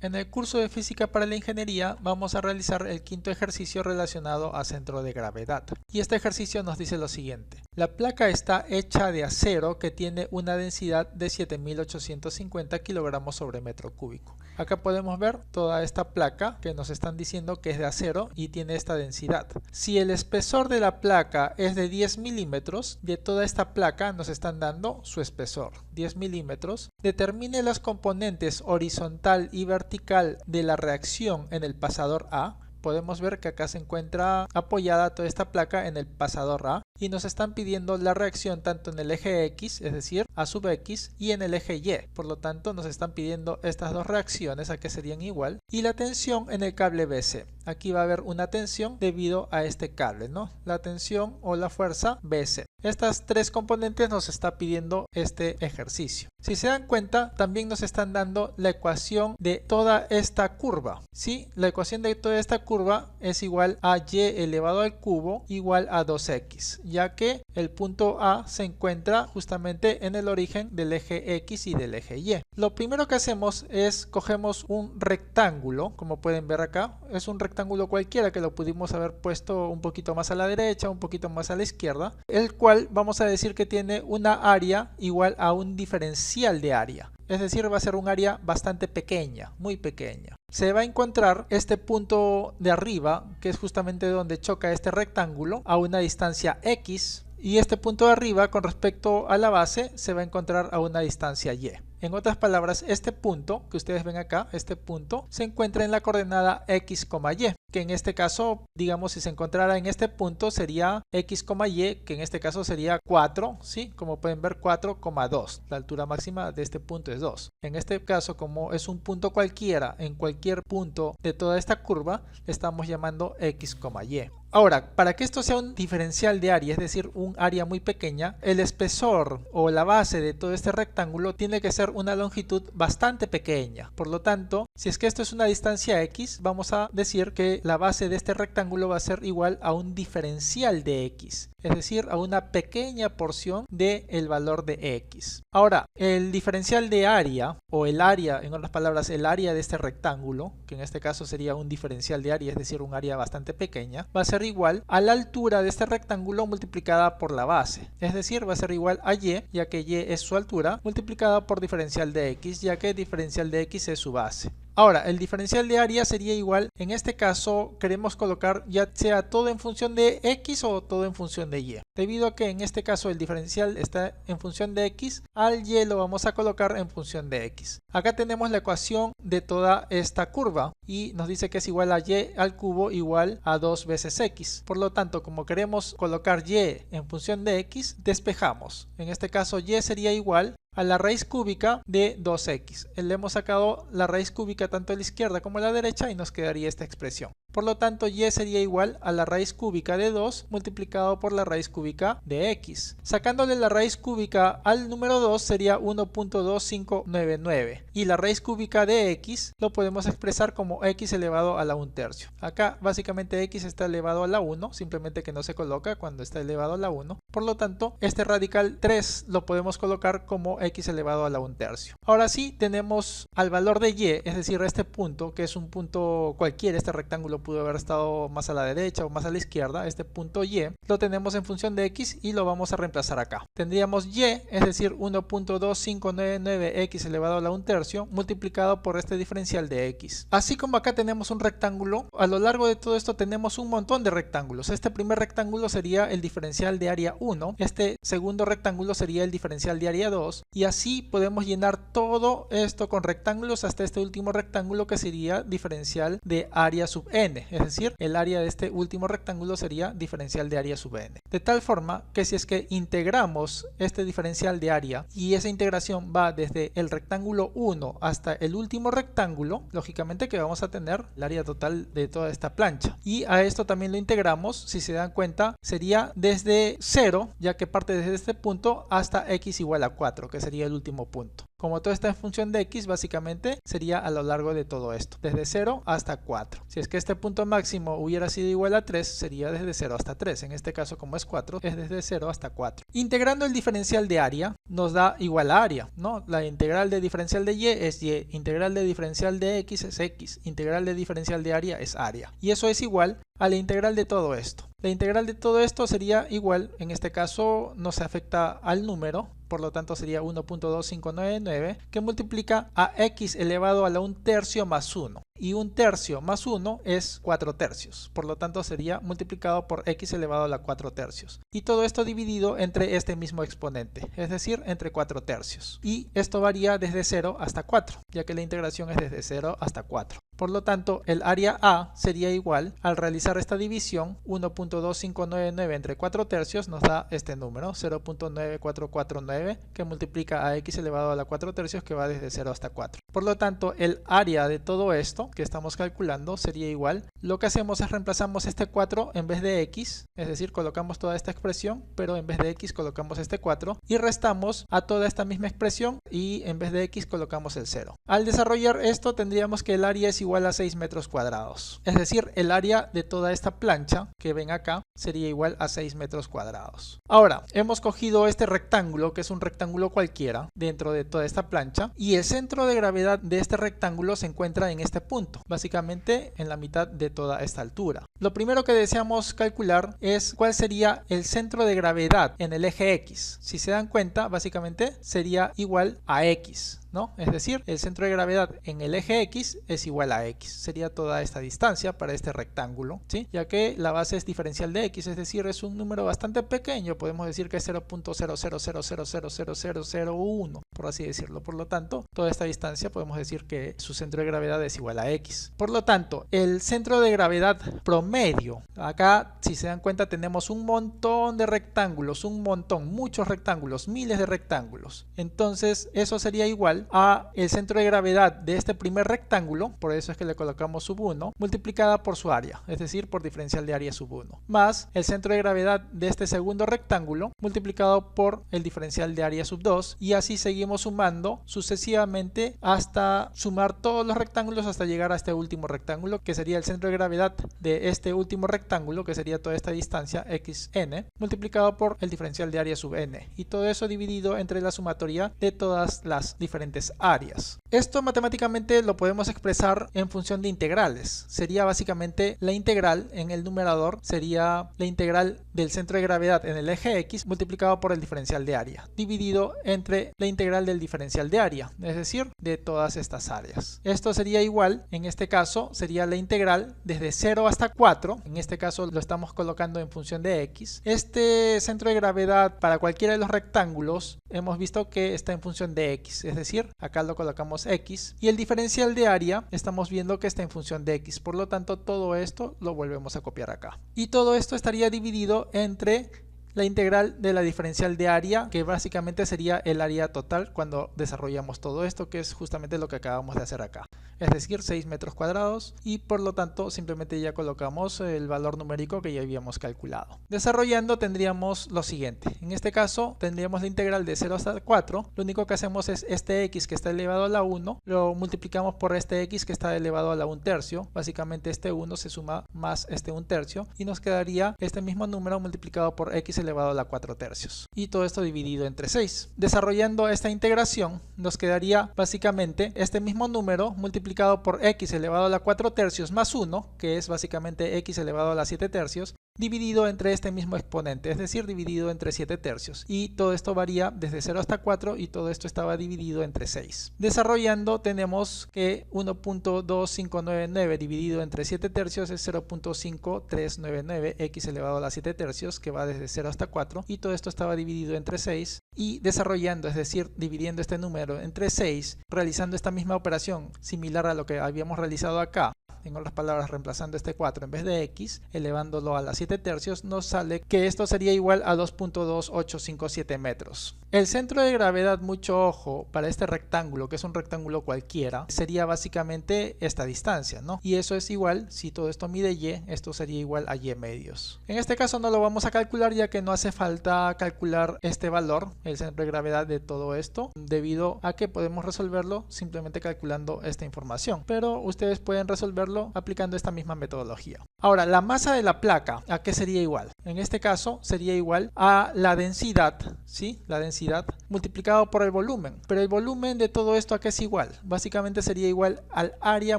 En el curso de Física para la Ingeniería vamos a realizar el quinto ejercicio relacionado a centro de gravedad. Y este ejercicio nos dice lo siguiente. La placa está hecha de acero que tiene una densidad de 7850 kilogramos sobre metro cúbico. Acá podemos ver toda esta placa que nos están diciendo que es de acero y tiene esta densidad. Si el espesor de la placa es de 10 milímetros, de toda esta placa nos están dando su espesor, 10 milímetros. Determine las componentes horizontal y vertical de la reacción en el pasador A. Podemos ver que acá se encuentra apoyada toda esta placa en el pasador A y nos están pidiendo la reacción tanto en el eje X, es decir, A sub X, y en el eje Y. Por lo tanto, nos están pidiendo estas dos reacciones, a que serían igual, y la tensión en el cable BC. Aquí va a haber una tensión debido a este cable, ¿no? La tensión o la fuerza BC. Estas tres componentes nos está pidiendo este ejercicio. Si se dan cuenta, también nos están dando la ecuación de toda esta curva. ¿Sí? La ecuación de toda esta curva es igual a y elevado al cubo igual a 2x, ya que el punto A se encuentra justamente en el origen del eje X y del eje Y. Lo primero que hacemos es cogemos un rectángulo, como pueden ver acá, es un rectángulo cualquiera que lo pudimos haber puesto un poquito más a la derecha, un poquito más a la izquierda, el cual vamos a decir que tiene una área igual a un diferencial de área. Es decir, va a ser un área bastante pequeña, muy pequeña. Se va a encontrar este punto de arriba, que es justamente donde choca este rectángulo, a una distancia X. Y este punto de arriba, con respecto a la base, se va a encontrar a una distancia Y. En otras palabras, este punto que ustedes ven acá, este punto, se encuentra en la coordenada X, Y, que en este caso, digamos, si se encontrara en este punto sería X, Y, que en este caso sería 4, ¿sí? Como pueden ver, 4,2. La altura máxima de este punto es 2. En este caso, como es un punto cualquiera, en cualquier punto de toda esta curva, le estamos llamando X, Y. Ahora, para que esto sea un diferencial de área, es decir, un área muy pequeña, el espesor o la base de todo este rectángulo tiene que ser una longitud bastante pequeña. Por lo tanto, si es que esto es una distancia X, vamos a decir que la base de este rectángulo va a ser igual a un diferencial de X, es decir, a una pequeña porción del valor de X. Ahora, el diferencial de área, o el área, en otras palabras, el área de este rectángulo, que en este caso sería un diferencial de área, es decir, un área bastante pequeña, va a ser igual a la altura de este rectángulo multiplicada por la base. Es decir, va a ser igual a Y, ya que Y es su altura, multiplicada por diferencial de X, ya que diferencial de X es su base. Ahora, el diferencial de área sería igual, en este caso queremos colocar ya sea todo en función de X o todo en función de Y. Debido a que en este caso el diferencial está en función de X, al Y lo vamos a colocar en función de X. Acá tenemos la ecuación de toda esta curva y nos dice que es igual a Y al cubo igual a 2 veces X. Por lo tanto, como queremos colocar Y en función de X, despejamos. En este caso Y sería igual a la raíz cúbica de 2x. Le hemos sacado la raíz cúbica tanto a la izquierda como a la derecha y nos quedaría esta expresión. Por lo tanto, y sería igual a la raíz cúbica de 2 multiplicado por la raíz cúbica de x. Sacándole la raíz cúbica al número 2 sería 1.2599 y la raíz cúbica de x lo podemos expresar como x elevado a la 1/3. Acá básicamente x está elevado a la 1, simplemente que no se coloca cuando está elevado a la 1. Por lo tanto, este radical 3 lo podemos colocar como x elevado a la 1/3. Ahora sí tenemos al valor de y, es decir, este punto, que es un punto cualquiera, este rectángulo pudo haber estado más a la derecha o más a la izquierda, este punto y, lo tenemos en función de x y lo vamos a reemplazar acá. Tendríamos y, es decir, 1.2599x elevado a la 1/3 multiplicado por este diferencial de x. Así como acá tenemos un rectángulo, a lo largo de todo esto tenemos un montón de rectángulos. Este primer rectángulo sería el diferencial de área 1, este segundo rectángulo sería el diferencial de área 2 y así podemos llenar todo esto con rectángulos hasta este último rectángulo que sería diferencial de área sub n. Es decir, el área de este último rectángulo sería diferencial de área sub n. De tal forma que si es que integramos este diferencial de área y esa integración va desde el rectángulo 1 hasta el último rectángulo, lógicamente que vamos a tener el área total de toda esta plancha. Y a esto también lo integramos, si se dan cuenta, sería desde 0, ya que parte desde este punto hasta x igual a 4, que que sería el último punto. Como todo está en función de x, básicamente sería a lo largo de todo esto, desde 0 hasta 4. Si es que este punto máximo hubiera sido igual a 3, sería desde 0 hasta 3. En este caso, como es 4, es desde 0 hasta 4. Integrando el diferencial de área, nos da igual a área, ¿no? La integral de diferencial de y es y, integral de diferencial de x es x, integral de diferencial de área es área. Y eso es igual a la integral de todo esto. La integral de todo esto sería igual, en este caso no se afecta al número, por lo tanto sería 1.2599 que multiplica a x elevado a la 1/3 más 1. Y 1/3 más 1 es 4/3, por lo tanto sería multiplicado por x elevado a la 4/3. Y todo esto dividido entre este mismo exponente, es decir, entre 4/3. Y esto varía desde 0 hasta 4, ya que la integración es desde 0 hasta 4. Por lo tanto, el área A sería igual, al realizar esta división, 1.2599 entre 4/3 nos da este número, 0.9449, que multiplica a x elevado a la 4/3, que va desde 0 hasta 4. Por lo tanto, el área de todo esto que estamos calculando sería igual. Lo que hacemos es reemplazamos este 4 en vez de x, es decir, colocamos toda esta expresión, pero en vez de x colocamos este 4 y restamos a toda esta misma expresión y en vez de x colocamos el 0. Al desarrollar esto tendríamos que el área es igual a 6 metros cuadrados. Es decir, el área de toda esta plancha que ven acá sería igual a 6 metros cuadrados. Ahora, hemos cogido este rectángulo, que es un rectángulo cualquiera, dentro de toda esta plancha, y el centro de gravedad de este rectángulo se encuentra en este punto, básicamente en la mitad de toda esta altura. Lo primero que deseamos calcular es cuál sería el centro de gravedad en el eje X. Si se dan cuenta, básicamente sería igual a X, ¿no? Es decir, el centro de gravedad en el eje X es igual a X. Sería toda esta distancia para este rectángulo, ¿sí? Ya que la base es diferencial de X, es decir, es un número bastante pequeño. Podemos decir que es 0.000000001, por así decirlo. Por lo tanto, toda esta distancia podemos decir que su centro de gravedad es igual a X. Por lo tanto, el centro de gravedad promedio, acá si se dan cuenta tenemos un montón de rectángulos, muchos rectángulos, miles de rectángulos. Entonces, eso sería igual a el centro de gravedad de este primer rectángulo, por eso es que le colocamos sub 1, multiplicada por su área, es decir, por diferencial de área sub 1, más el centro de gravedad de este segundo rectángulo, multiplicado por el diferencial de área sub 2, y así seguimos sumando sucesivamente hasta sumar todos los rectángulos hasta llegar a este último rectángulo, que sería el centro de gravedad de este último rectángulo, que sería toda esta distancia xn, multiplicado por el diferencial de área sub n, y todo eso dividido entre la sumatoria de todas las diferentes áreas. Esto matemáticamente lo podemos expresar en función de integrales. Sería básicamente la integral en el numerador, sería la integral del centro de gravedad en el eje X multiplicado por el diferencial de área, dividido entre la integral del diferencial de área, es decir, de todas estas áreas. Esto sería igual, en este caso, sería la integral desde 0 hasta 4, en este caso lo estamos colocando en función de X. Este centro de gravedad para cualquiera de los rectángulos hemos visto que está en función de X, es decir, acá lo colocamos X, y el diferencial de área estamos viendo que está en función de X, por lo tanto todo esto lo volvemos a copiar acá. Y todo esto estaría dividido entre la integral de la diferencial de área, que básicamente sería el área total cuando desarrollamos todo esto, que es justamente lo que acabamos de hacer acá. Es decir, 6 metros cuadrados, y por lo tanto simplemente ya colocamos el valor numérico que ya habíamos calculado. Desarrollando tendríamos lo siguiente. En este caso tendríamos la integral de 0 hasta 4. Lo único que hacemos es este x que está elevado a la 1, lo multiplicamos por este x que está elevado a la 1/3. Básicamente este 1 se suma más este 1/3 y nos quedaría este mismo número multiplicado por x elevado a la 4/3. Y todo esto dividido entre 6. Desarrollando esta integración nos quedaría básicamente este mismo número multiplicado por x elevado a la 4/3 más 1, que es básicamente x elevado a la 7/3, dividido entre este mismo exponente, es decir, dividido entre 7/3. Y todo esto varía desde 0 hasta 4 y todo esto estaba dividido entre 6. Desarrollando tenemos que 1.2599 dividido entre 7/3 es 0.5399 x elevado a la 7/3, que va desde 0 hasta 4, y todo esto estaba dividido entre 6. Y desarrollando, es decir, dividiendo este número entre 6, realizando esta misma operación similar a lo que habíamos realizado acá, en otras palabras reemplazando este 4 en vez de x, elevándolo a la 7 tercios, nos sale que esto sería igual a 2.2857 metros. El centro de gravedad, mucho ojo, para este rectángulo, que es un rectángulo cualquiera, sería básicamente esta distancia, ¿no? Y eso es igual, si todo esto mide y, esto sería igual a y medios. En este caso no lo vamos a calcular, ya que no hace falta calcular este valor, el centro de gravedad de todo esto, debido a que podemos resolverlo simplemente calculando esta información. Pero ustedes pueden resolverlo aplicando esta misma metodología. Ahora, la masa de la placa, ¿a qué sería igual? En este caso sería igual a la densidad, ¿sí? La densidad multiplicado por el volumen. Pero el volumen de todo esto, ¿a qué es igual? Básicamente sería igual al área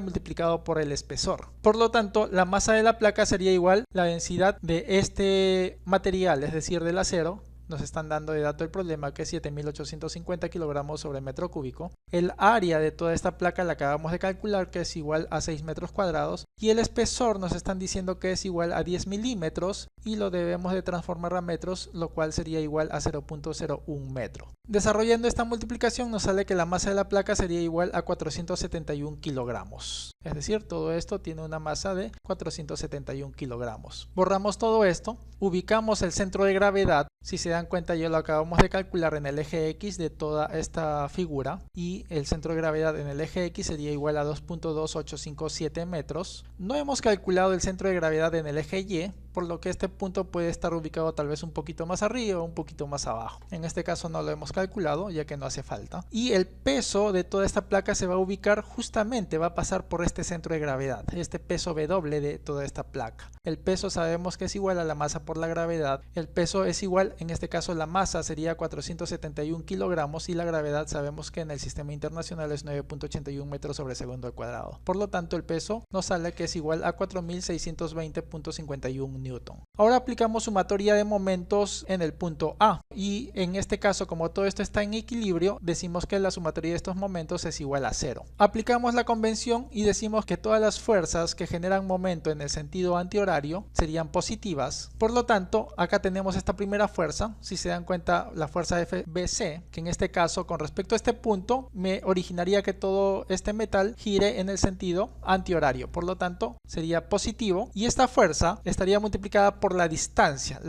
multiplicado por el espesor. Por lo tanto, la masa de la placa sería igual a la densidad de este material, es decir, del acero. Nos están dando de dato el problema, que es 7850 kilogramos sobre metro cúbico. El área de toda esta placa la acabamos de calcular, que es igual a 6 metros cuadrados. Y el espesor nos están diciendo que es igual a 10 milímetros y lo debemos de transformar a metros, lo cual sería igual a 0.01 metro. Desarrollando esta multiplicación nos sale que la masa de la placa sería igual a 471 kilogramos. Es decir, todo esto tiene una masa de 471 kilogramos. Borramos todo esto, ubicamos el centro de gravedad. Si se dan cuenta, ya lo acabamos de calcular en el eje X de toda esta figura, y el centro de gravedad en el eje X sería igual a 2.2857 metros. No hemos calculado el centro de gravedad en el eje Y, por lo que este punto puede estar ubicado tal vez un poquito más arriba o un poquito más abajo. En este caso no lo hemos calculado, ya que no hace falta. Y el peso de toda esta placa se va a ubicar justamente, va a pasar por este centro de gravedad, este peso W de toda esta placa. El peso sabemos que es igual a la masa por la gravedad. El peso es igual, en este caso la masa sería 471 kilogramos y la gravedad sabemos que en el sistema internacional es 9.81 metros sobre segundo al cuadrado. Por lo tanto, el peso nos sale que es igual a 4620.51 newton. Ahora aplicamos sumatoria de momentos en el punto A, y en este caso, como todo esto está en equilibrio, decimos que la sumatoria de estos momentos es igual a 0. Aplicamos la convención y decimos que todas las fuerzas que generan momento en el sentido antihorario serían positivas. Por lo tanto, acá tenemos esta primera fuerza. Si se dan cuenta, la fuerza FBC, que en este caso con respecto a este punto me originaría que todo este metal gire en el sentido antihorario. Por lo tanto, sería positivo, y esta fuerza estaría multiplicada por la distancia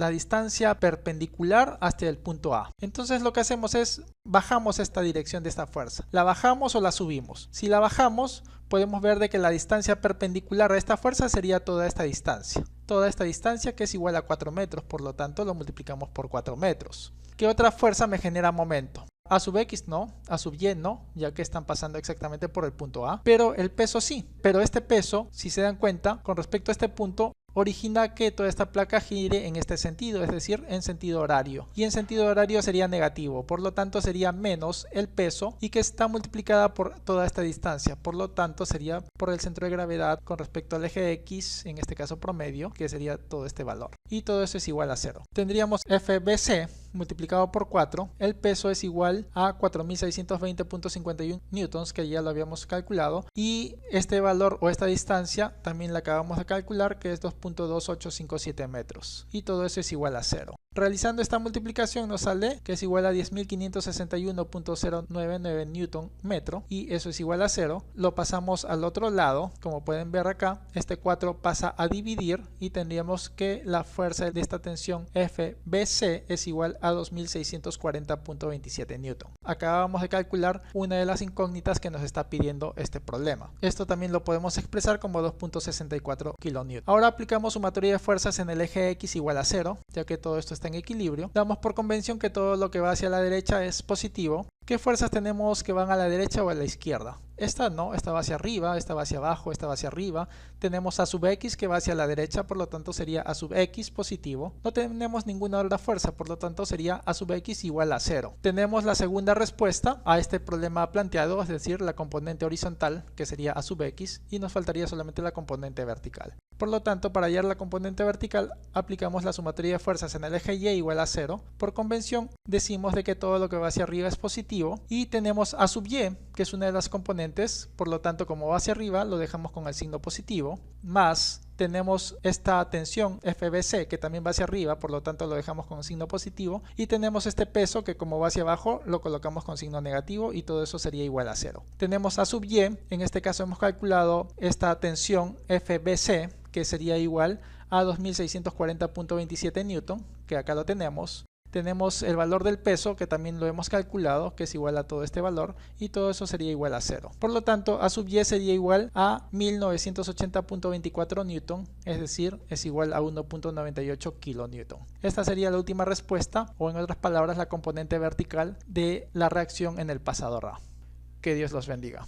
perpendicular hasta el punto A. Entonces lo que hacemos es bajamos esta dirección de esta fuerza. ¿La bajamos o la subimos? Si la bajamos, podemos ver de que la distancia perpendicular a esta fuerza sería toda esta distancia. Toda esta distancia, que es igual a 4 metros, por lo tanto lo multiplicamos por 4 metros. ¿Qué otra fuerza me genera momento? A sub X no, a sub Y no, ya que están pasando exactamente por el punto A, pero el peso sí. Pero este peso, si se dan cuenta, con respecto a este punto, origina que toda esta placa gire en este sentido, es decir, en sentido horario. Y en sentido horario sería negativo, por lo tanto sería menos el peso, y que está multiplicada por toda esta distancia. Por lo tanto sería por el centro de gravedad con respecto al eje X, en este caso promedio, que sería todo este valor. Y todo eso es igual a 0. Tendríamos FBC multiplicado por 4. El peso es igual a 4620.51 newtons, que ya lo habíamos calculado. Y este valor o esta distancia también la acabamos de calcular, que es 2.2857 metros. Y todo eso es igual a 0. Realizando esta multiplicación nos sale que es igual a 10.561.099 newton metro, y eso es igual a 0. Lo pasamos al otro lado, como pueden ver acá, este 4 pasa a dividir y tendríamos que la fuerza de esta tensión FBC es igual a 2.640.27 newton. Acabamos de calcular una de las incógnitas que nos está pidiendo este problema. Esto también lo podemos expresar como 2.64 kilonewton. Ahora aplicamos sumatoria de fuerzas en el eje X igual a 0, ya que todo esto está en equilibrio. Damos por convención que todo lo que va hacia la derecha es positivo. ¿Qué fuerzas tenemos que van a la derecha o a la izquierda? Esta no, esta va hacia arriba, esta va hacia abajo, esta va hacia arriba. Tenemos a sub X que va hacia la derecha, por lo tanto sería a sub X positivo. No tenemos ninguna otra fuerza, por lo tanto sería a sub X igual a 0. Tenemos la segunda respuesta a este problema planteado, es decir, la componente horizontal, que sería a sub X, y nos faltaría solamente la componente vertical. Por lo tanto, para hallar la componente vertical, aplicamos la sumatoria de fuerzas en el eje Y igual a 0. Por convención, decimos de que todo lo que va hacia arriba es positivo, negativo, y tenemos A sub y, que es una de las componentes, por lo tanto como va hacia arriba lo dejamos con el signo positivo, más tenemos esta tensión FBC que también va hacia arriba, por lo tanto lo dejamos con signo positivo, y tenemos este peso que como va hacia abajo lo colocamos con signo negativo, y todo eso sería igual a 0. Tenemos A sub y, en este caso hemos calculado esta tensión FBC, que sería igual a 2640.27 newton, que acá lo tenemos. Tenemos el valor del peso, que también lo hemos calculado, que es igual a todo este valor, y todo eso sería igual a 0. Por lo tanto, A sub y sería igual a 1980.24 newton, es decir, es igual a 1.98 kilonewton. Esta sería la última respuesta, o en otras palabras, la componente vertical de la reacción en el pasador A. Que Dios los bendiga.